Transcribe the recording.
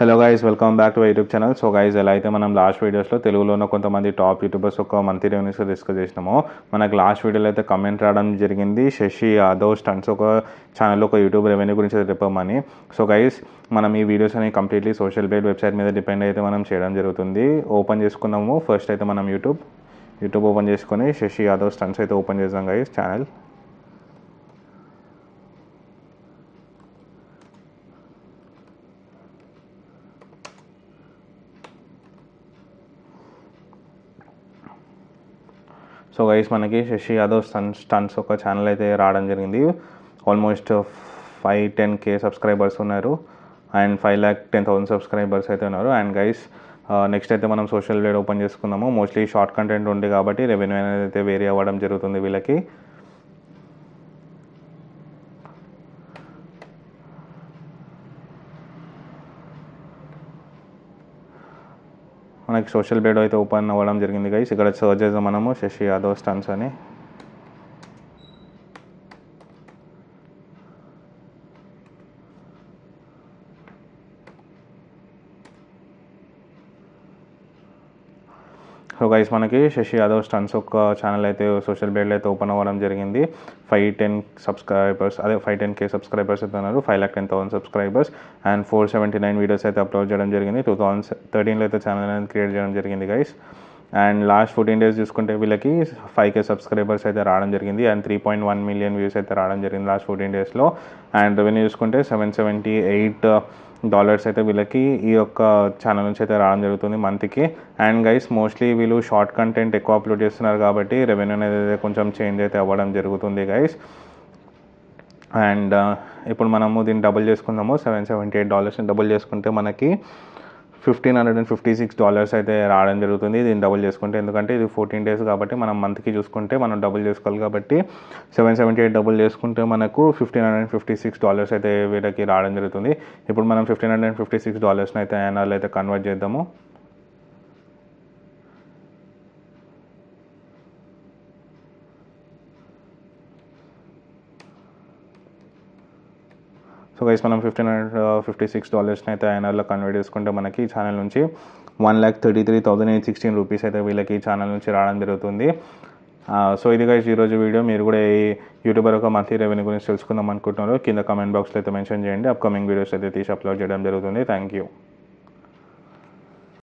Hello guys, welcome back to YouTube channel. So guys, ఎలా అయితే మనం లాస్ట్ వీడియోస్లో తెలుగులో ఉన్న కొంతమంది టాప్ యూట్యూబర్స్ ఒక మంత్లీ రెవెన్యూస్ డిస్కస్ చేసినామో, మనకు లాస్ట్ వీడియోలో అయితే కమెంట్ రావడం జరిగింది శశి యాదవ్ స్టంట్స్ ఒక ఛానల్లో ఒక యూట్యూబ్ రెవెన్యూ గురించి చెప్పమని. సో గైస్, మనం ఈ వీడియోస్ అని కంప్లీట్లీ సోషల్ బేడ్ వెబ్సైట్ మీద డిపెండ్ అయితే మనం చేయడం జరుగుతుంది. ఓపెన్ చేసుకుందాము. ఫస్ట్ అయితే మనం యూట్యూబ్ ఓపెన్ చేసుకొని శశి యాదవ్ స్టంట్స్ అయితే ఓపెన్ చేద్దాం గైస్ ఛానల్. సో గైస్, మనకి శశి యాదవ్ స్టంట్స్ ఒక ఛానల్ అయితే రావడం జరిగింది. ఆల్మోస్ట్ 510K సబ్స్క్రైబర్స్ ఉన్నారు అండ్ 5,10,000 సబ్స్క్రైబర్స్ అయితే ఉన్నారు. అండ్ గైస్, నెక్స్ట్ అయితే మనం సోషల్ మీడియా ఓపెన్ చేసుకుందాము. మోస్ట్లీ షార్ట్ కంటెంట్ ఉంది కాబట్టి రెవెన్యూ అనేది అయితే వేరీ అవ్వడం జరుగుతుంది వీళ్ళకి. మనకి సోషల్ మీడియా అయితే ఓపెన్ అవ్వడం జరిగింది గైస్. ఇక్కడ సర్చ్ చేద్దాం మనము శశి యాదవ్ స్టంట్స్ అని. సో గైస్, మనకి శశి యాదవ్ స్టంట్స్ ఒక ఛానల్ అయితే సోషల్ మీడియాలో అయితే ఓపెన్ అవ్వడం జరిగింది. 510K సబ్స్క్రైబర్స్ అయితే ఉన్నారు. 5,10,000 సబ్స్క్రైబర్స్ అండ్ 479 వీడియోస్ అయితే అప్లోడ్ చేయడం జరిగింది. 2013లో అయితే ఛానల్ అనేది క్రియేట్ చేయడం జరిగింది గైస్. అండ్ లాస్ట్ 14 డేస్ చూసుకుంటే వీళ్ళకి 5K సబ్స్క్రైబర్స్ అయితే రావడం జరిగింది అండ్ 3.1 మిలియన్ వ్యూస్ అయితే రావడం జరిగింది లాస్ట్ 14 డేస్లో. అండ్ రెవెన్యూ చూసుకుంటే $778 అయితే వీళ్ళకి ఈ యొక్క ఛానల్ నుంచి అయితే రావడం జరుగుతుంది మంత్కి. అండ్ గైస్, మోస్ట్లీ వీళ్ళు షార్ట్ కంటెంట్ ఎక్కువ అప్లోడ్ చేస్తున్నారు కాబట్టి రెవెన్యూ అనేది కొంచెం చేంజ్ అయితే అవ్వడం జరుగుతుంది గైస్. అండ్ ఇప్పుడు మనము దీన్ని డబుల్ చేసుకుందాము. $778 డబుల్ చేసుకుంటే మనకి $1,556 అయితే రావడం జరుగుతుంది దీన్ని డబుల్ చేసుకుంటే. ఎందుకంటే ఇది 14 డేస్ కాబట్టి మనం మంత్కి చూసుకుంటే మనం డబుల్ చేసుకోవాలి కాబట్టి 778 డబుల్ చేసుకుంటే మనకు $1,556 అయితే వీళ్ళకి రావడం జరుగుతుంది. ఇప్పుడు మనం $1,556 అయితే ఐఎన్ఆర్లో అయితే కన్వర్ట్ చేద్దాము. సో గైస్, మనం $1,556 అయితే ఐఎన్ఆర్లో కన్వర్ట్ చేసుకుంటే మనకి ఈ ఛానల్ నుంచి 1,33,816 రూపీస్ అయితే వీళ్ళకి ఈ ఛానల్ నుంచి రావడం జరుగుతుంది. సో ఇది గైస్ ఈరోజు వీడియో. మీరు కూడా ఈ యూట్యూబర్ ఒక మంత్లీ రెవెన్యూ గురించి తెలుసుకుందాం అనుకుంటున్నారు కింద కామెంట్ బాక్స్లో అయితే మెన్షన్ చేయండి. అప్కమింగ్ వీడియోస్ అయితే తీసి అప్లోడ్ చేయడం జరుగుతుంది. Thank you.